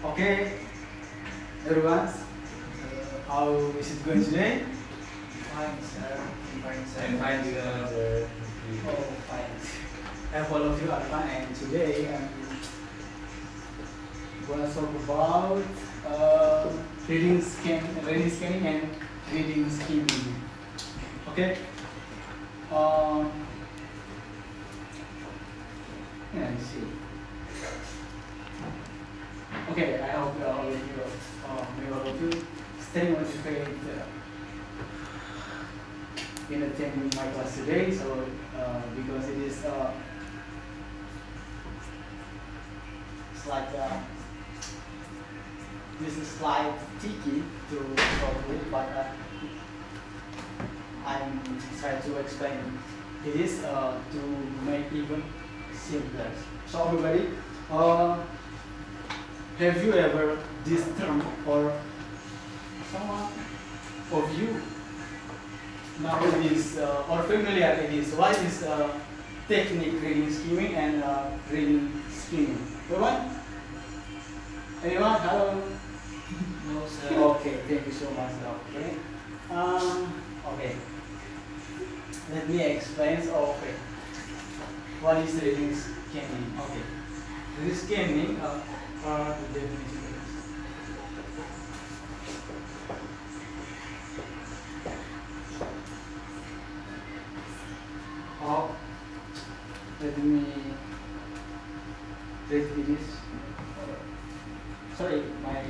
Okay, everyone, how is it going today? Fine, sir. Fine, sir. I'm fine, sir. Oh, fine. I hope all of you are fine, and today I'm going to talk about reading scanning and reading skimming. Okay. Yeah, let's see. Okay, I hope all of you stay motivated in attending my class today. So because it is it's like this is slight tricky to solve it, but I'm trying to explain it is to make even simpler. So everybody, have you ever this term or someone of you now it is or familiar it is? What is technique reading skimming and reading skimming? Everyone? Anyone? Hello? No, sir. Okay, thank you so much. Okay. Okay. Let me explain. Okay. What is reading skimming? Okay. Reading skimming the definition is. Oh, let me read it is. Sorry, my.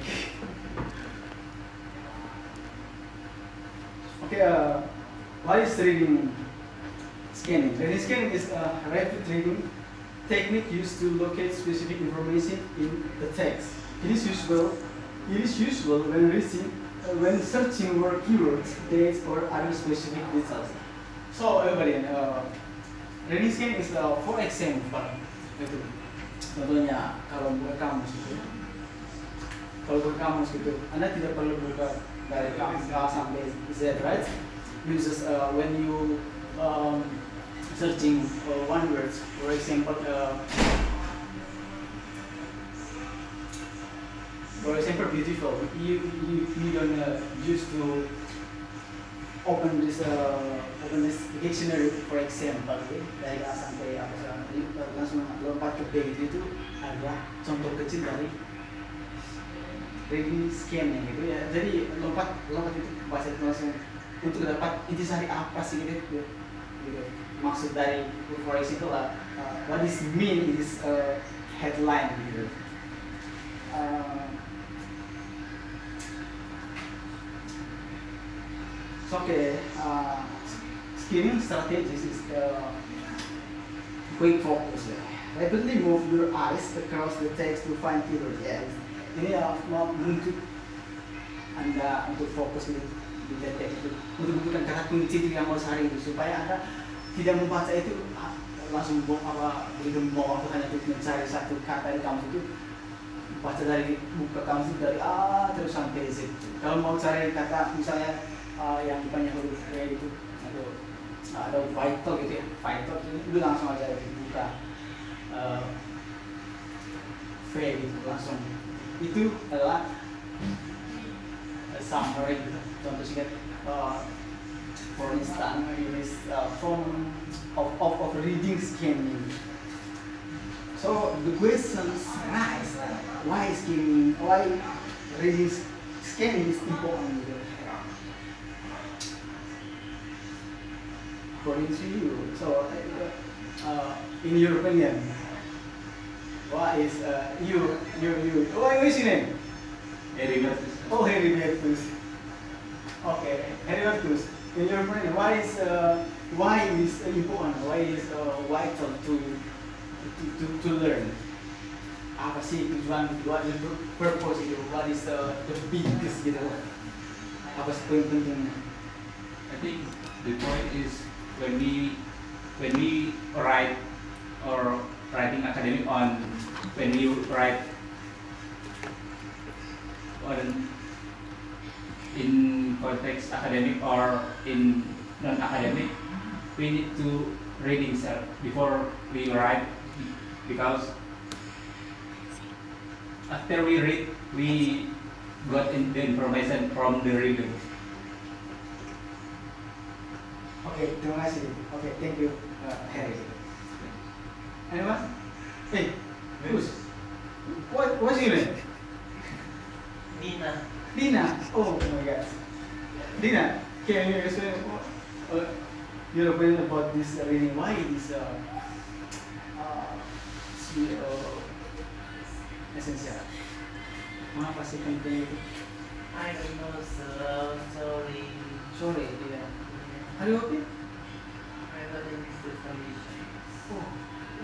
Okay, what is reading scanning? Reading scanning is a rapid reading technique used to locate specific information in the text. It is usual when when searching for keywords, dates, or other specific details. So everybody, reading scanning is for example, itu. Contohnya kalau buka kamus itu, Anda tidak perlu buka dari A sampai Z, right? Uses when you searching one word, for example, beautiful. You don't use to open this dictionary, for example, dari A sampai apa langsung lompat ke B itu ada contoh kecil dari reading scanning gitu ya. Jadi lompat itu bahasa itu langsung untuk dapat intisari apa sih gitu. Maksud dari for example lah what is mean is headline gitu. Okay, skimming strategies is quick focus. Rapidly move your eyes across the text to find keywords. Yeah, ini menuntut Anda untuk fokus di teks itu, untuk menentukan kata kunci yang mau cari itu, supaya Anda tidak membaca itu langsung begitu mau waktu hanya untuk mencari satu kata di kamus itu, baca dari buka kamus itu dari A terus sampai Z. Kalau mau cari kata misalnya yang banyak huruf V itu atau ada vital gitu ya, vital itu langsung aja buka V gitu langsung. Itu adalah summary gitu. Contoh singkat, for instance, it is form of reading skimming. So the questions rise: why skimming? Why reading skimming is important? According to you, so in your opinion, what is you? What is your name? Heribertus. Oh, Heribertus. Okay, Heribertus. In your opinion, why is important? Why is vital to learn? Apa sih tujuan? What is the purpose itu? What is the biggest gitu? Apa sih poin pentingnya? I think the point is when we write or writing academic on when we write on in context academic or in non-academic, we need to reading before we write because after we read, we got in the information from the reader. Oke, terima kasih. Oke, thank you, Harry. Anyone? Hey, who's? What's your name? Nina. Dina. Oh my God. Dina, can you explain your opinion about this reading? Why this essential? Mengapa sih penting itu? I don't know, sir. Sorry. Sorry, Dina. Are you okay? I got in this condition. Oh.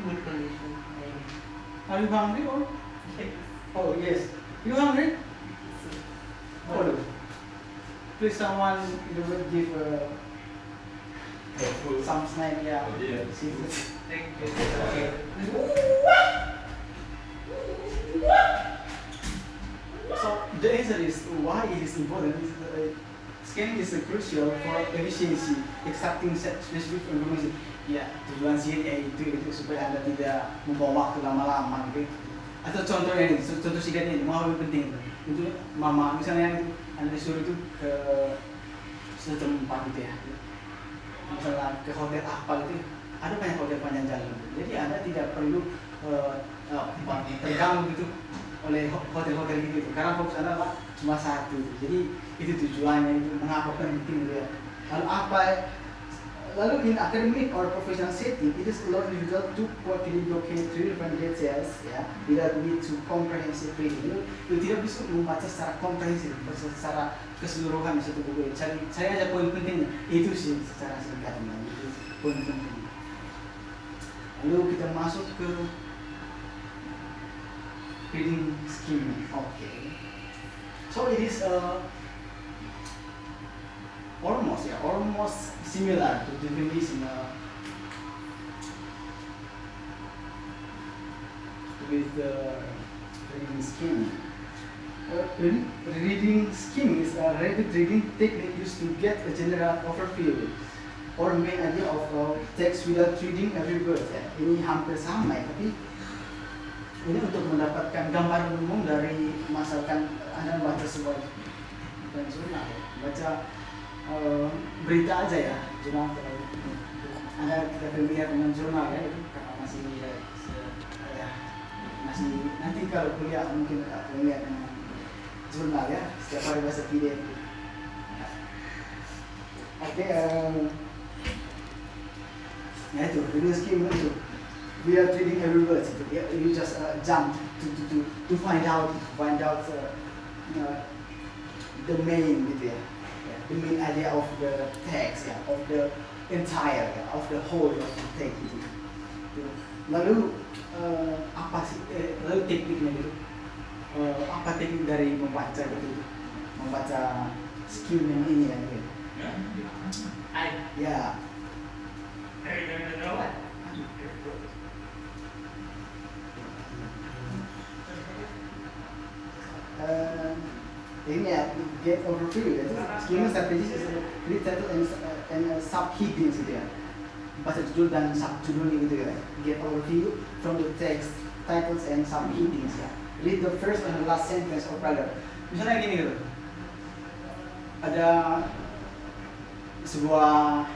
Good condition. I mean. Are you hungry or? Yes. Oh yes. You hungry? Oh, please someone give some snack, yeah. Oh, yeah. Seafood. Thank you, Okay. sir. So the answer is why it is important. Scanning is crucial for efficiency, extracting specific information. Ya, tujuan sihirnya itu supaya Anda tidak membawa waktu lama-lama gitu. Atau contohnya ini, contoh singkatnya ini, mau lebih penting itu mama misalnya Anda disuruh itu ke suatu tempat gitu ya, misalnya ke hotel apa gitu, ada banyak hotel panjang jalan, jadi Anda tidak perlu terganggu gitu oleh hotel-hotel gitu, karena fokus Anda apa cuma satu, jadi itu tujuannya, itu mengapa penting gitu ya. Lalu in academic or professional setting, it is allowed individual to quickly locate relevant details, ya, without need to comprehensive reading. Itu tidak bisa membaca secara komprehensif, secara keseluruhan di satu buku. Cari aja poin pentingnya. Itu sih secara singkatnya, itu poin penting. Lalu kita masuk ke reading scheme. Okay. So it is almost similar to definition with the reading scheme. Reading scheme is a rapid reading technique used to get a general overview or main idea of text without reading every word. Ya. Ini hampir sama ya, tapi ini untuk mendapatkan gambaran umum dari misalkan Anda membaca sebuah jurnal, baca berita aja ya, jurnal. Anda tidak familiar dengan jurnal ya, itu karena masih nanti kalau kuliah mungkin familiar dengan jurnal ya, setiap hari baca PDF. Oke, ya itu reading scheme itu. We are reading every word. You just jump to find out the main gitu ya. The main idea of the text, ya, of the entire, ya, of the whole of the text gitu. Lalu apa sih? Lalu tekniknya gitu. Apa teknik dari membaca gitu? Membaca skill yang ini ya. Gitu. Ya. Ini ya, get overview ya. Schema strategis is read title and subheadings gitu ya. Baca judul dan subjudulnya gitu ya. Get overview from the text, titles and subheadings ya. Read the first and the last sentence or paragraph. Misalnya gini gitu. Ada sebuah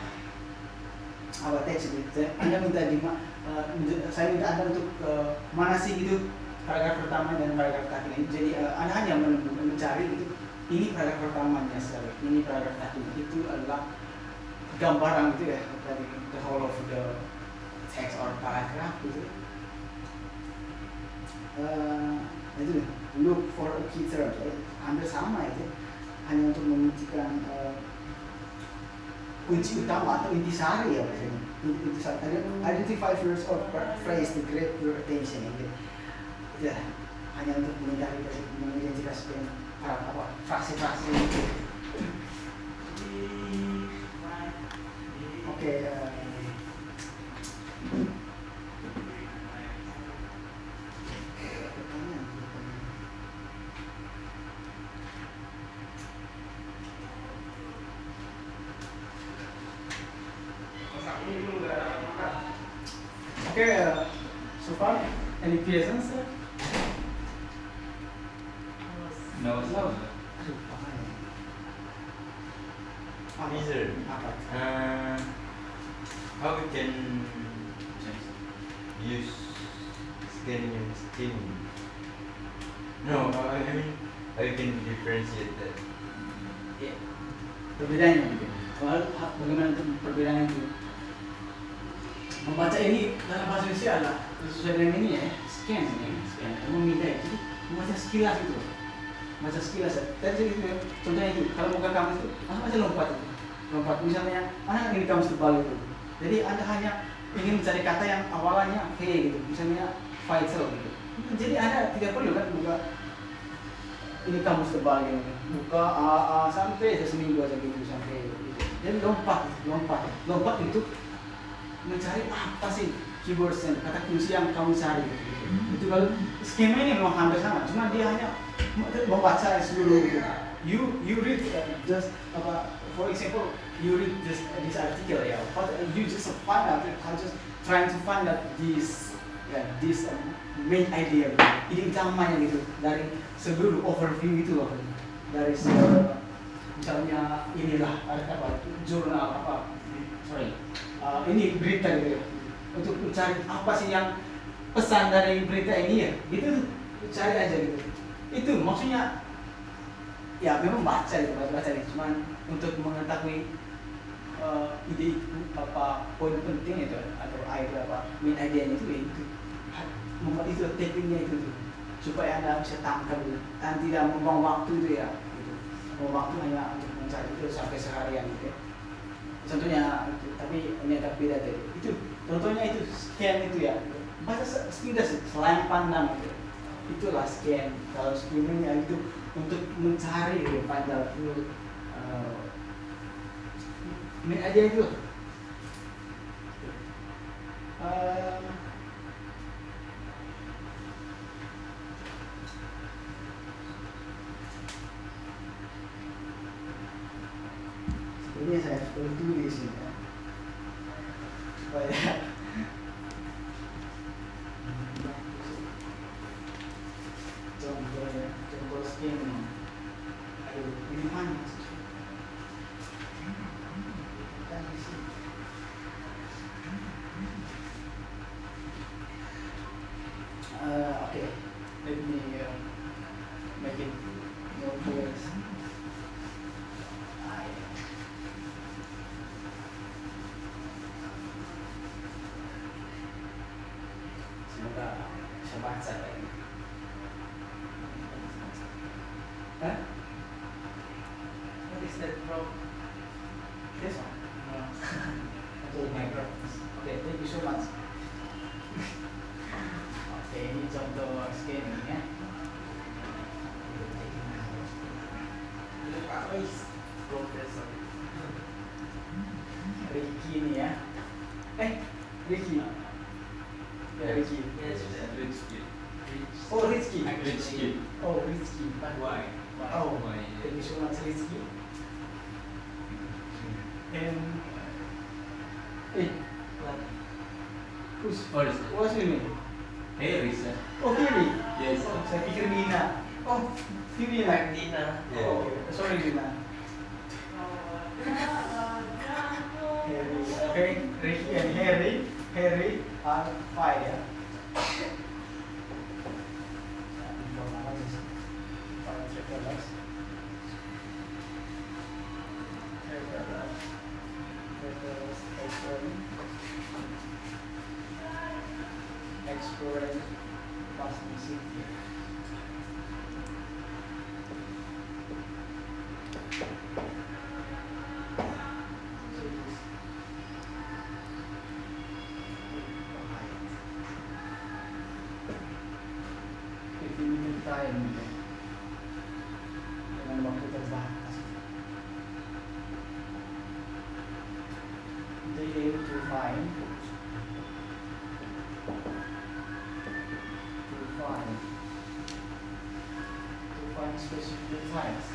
teks gitu. Anda minta saya minta Anda untuk mana sih gitu paragraf pertama dan paragraf terakhir. Jadi Anda hanya mencari itu, ini paragraf pertamanya sekali, ini paragraf terakhir. Itu adalah gambaran gitu ya dari the whole of the text or paragraph gitu. Itu look for a key term. Hampir sama itu, hanya untuk menunjukkan kunci utama atau intisari ya biasanya. Intisari. Identify words or phrase to grab your attention. Ya, hanya untuk mengidentifikasikan fraksi-fraksi itu. Oke. Okay, so far, any questions? No. Aduh, apa ya? Apa? Wizard. Apa? How we can use scanning and steaming? No, I mean how you can differentiate that. Ya. Perbedaannya gitu. Bagaimana untuk perbedaannya itu? Membaca ini dalam bahasa Indonesia adalah sesuai dengan ini ya, scan ya, scan. Meminta itu membaca sekilas itu, baca sekilas ya. Tadi itu contohnya itu, kalau bukan kamu itu, langsung aja lompat itu, lompat. Misalnya, mana ini kamu tebal itu. Jadi anda hanya ingin mencari kata yang awalannya V gitu, misalnya Faisal gitu. Jadi anda tidak perlu kan buka ini kamu tebal gitu, buka A sampai seminggu aja gitu sampai gitu. Jadi lompat itu mencari apa sih keyword and kata kunci yang kamu cari gitu. Itu kalau skema ini memang hampir sama, cuma dia hanya membaca seluruh gitu. You read just for example you read this article ya, but you just find out just trying to find out this main idea gitu. Ide utamanya gitu dari seluruh overview itu loh, dari misalnya inilah jurnal ini berita gitu ya. Untuk mencari apa sih yang pesan dari berita ini ya, gitu cari aja gitu. Itu maksudnya ya memang baca gitu, cuman untuk mengetahui ide itu apa poin penting itu atau main idenya itu itu tekniknya itu tuh, supaya anda bisa tangkap gitu. Dan tidak membuang waktu itu ya gitu. Membuang waktu hanya untuk mencari itu sampai seharian gitu ya. Contohnya itu, tapi ini agak beda tadi. Itu contohnya itu scan itu ya. Baca sekilas selain pandang itu. Itulah scan. Kalau skimming ya itu untuk mencari gitu, pandang itu. Ini aja itu. Ini saya perlu tulis ya, supaya contoh skin. Aduh, ini mana sih? Okay, let me make it more clear. Semoga bisa baca ini. Huh? What is that from? This one? No. Oh my God. Okay, thank you so much. Oke, ini contoh scanning ya. Professor. Ricky ini ya. Ricky. Ya Ricky. Yes, Rich kid. Oh Rizky. Rich kid. Oh Rizky. Why? Oh, Why? thank you so much Rizky. And What? what's your name? Hey, Risa. Oh Kiri. Yes. Oh, saya pikir Nina. Oh Kiri ya. Dina. Oh, okay. Sorry Nina. Harry. Okay, Ricky and Harry are fine ya. Exploring Boston City. Time dengan waktu terbatas. They aim to find specific times.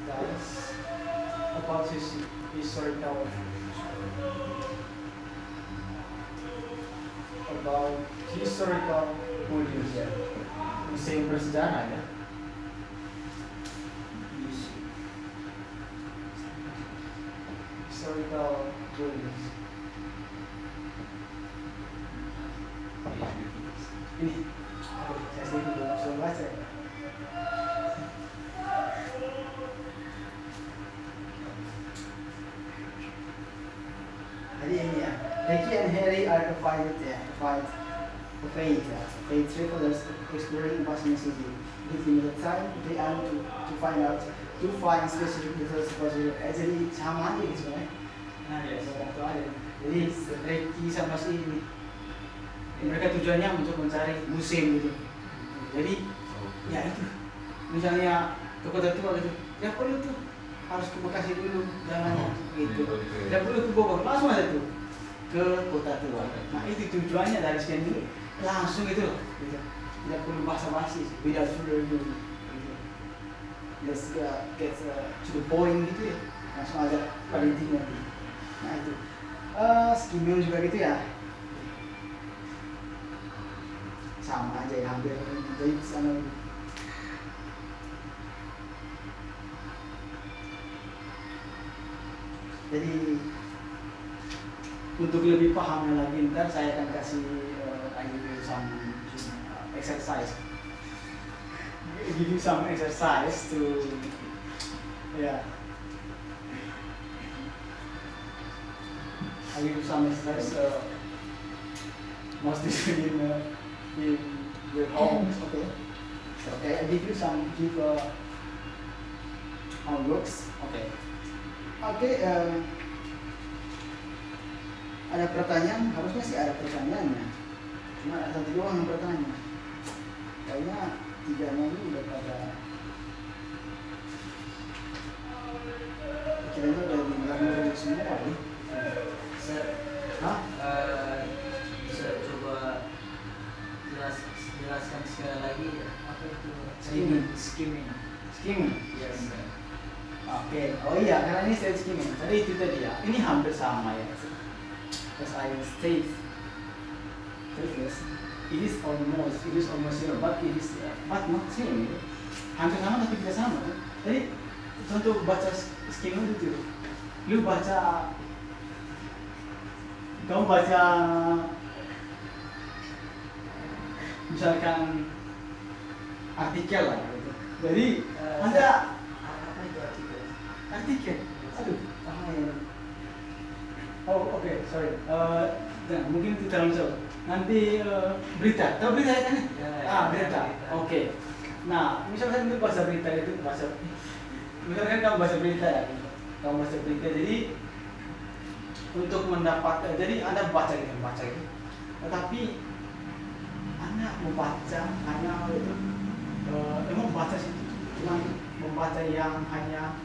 Guys, about his historical historical values ya. Museum bersejarah ya. Historical values. Ini, saya sendiri belum bisa baca ya. Jadi ini ya, Ricky and Harry are divided ya, fate travelers exploring Bosnia City. With limited time, they aim to find specific details about the jadi sama aja gitu sebenarnya. Nah ya, waktu ada. Jadi Ricky sama si ini, mereka tujuannya untuk mencari museum gitu. Jadi ya itu, misalnya ke kota tua gitu, ya perlu tuh harus ke Bekasi dulu jalannya gitu. Tidak perlu ke Bogor, langsung aja tuh ke kota tua. Nah itu tujuannya dari sekian dulu langsung itu, gitu. Tidak perlu basa-basi, without further ado. Gitu. Just get to the point gitu ya, langsung aja pada intinya. Nah itu, skimming juga gitu ya, sama aja ya, hampir dari sana. Jadi untuk lebih pahamnya lagi ntar saya akan kasih some exercise, give you some exercise to I give you some exercise mostly in your homes. Okay, I give you some homeworks. Oke, ada pertanyaan, harusnya sih ada pertanyaannya. Cuma ada satu doang yang bertanya. Kayaknya tiganya ini udah pada kiranya udah dibilang semua nih. Bisa coba jelaskan sekali lagi apa itu skimming. Yes. Oke, oh iya, karena ini stage skimming. Tadi itu tadi ya, ini hampir sama ya. As I state previous, it is almost similar, but not same. Hampir sama tapi tidak sama. Jadi contoh baca skimming itu, kamu baca misalkan artikel lah gitu. Jadi Anda artikel, aduh, oke, sorry. Mungkin itu terlalu jauh. Nanti berita, tahu berita kan? Berita. Oke. Nah, misalkan itu bahasa berita itu misalkan kamu baca berita ya, jadi untuk mendapat, jadi Anda baca gitu. Tetapi Anda membaca hanya itu, emang membaca sih, cuma membaca yang hanya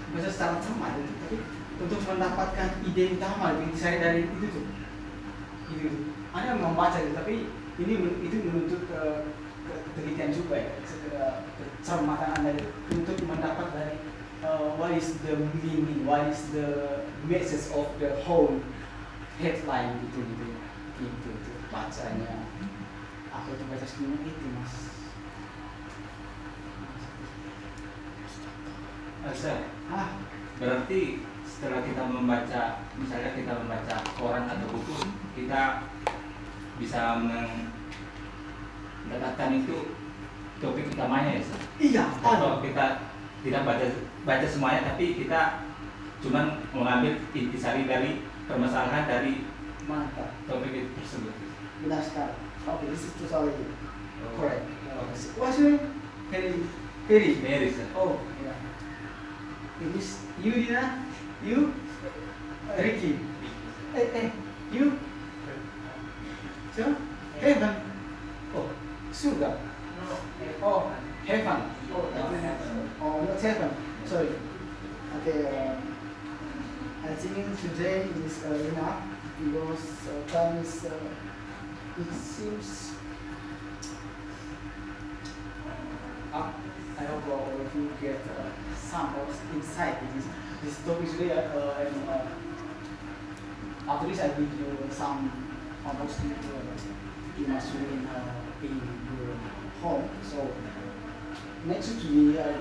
baca secara cermat itu, tapi untuk mendapatkan ide utama intisari dari itu tuh, gitu. Anda membaca itu, tapi itu menuntut ketelitian juga ya, kecermatan Anda untuk mendapat dari what is the meaning, what is the message of the whole headline gitu bacanya. Aku tuh baca skimming itu mas. Berarti setelah kita membaca, misalnya kita membaca koran atau buku, kita bisa mendapatkan itu topik utamanya ya, Sir? Iya. Kalau kita tidak baca semuanya, tapi kita cuman mengambil intisari dari permasalahan dari topik itu tersebut. Benar sekali. Okay, this is totally correct. What's your name? Harry. Sir. Oh, yeah. This you Dina, you Ricky. You. So, heaven. Oh, surga. Oh, heaven. Oh, not heaven. Sorry. Okay. I think today is enough because time is. It seems. I hope all of you get some insight in this topic today. After this, I give you some almost you must remain in your home. So next week we are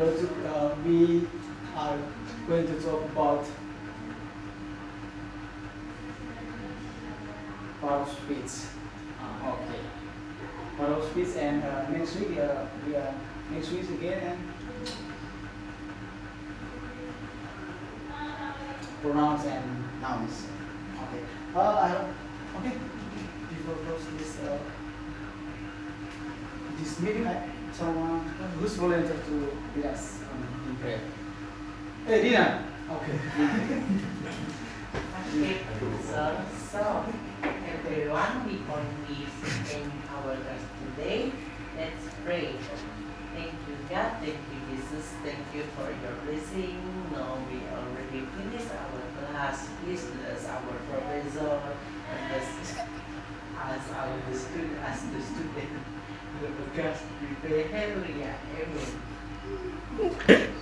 going to talk about power of speech. Okay. Power of speech, and next week we are next week again, and pronouns and nouns. Okay. Okay. Before close this meeting, someone who's volunteer to lead us in prayer. Hey, Dina. Okay. Okay, so everyone, before we end our class today, let's pray. Thank you, God. Thank you, Jesus. Thank you for your blessing. Now we already finished our class. Please bless our professor and bless us, our student, as the student. The podcast prepare. Hallelujah. Amen.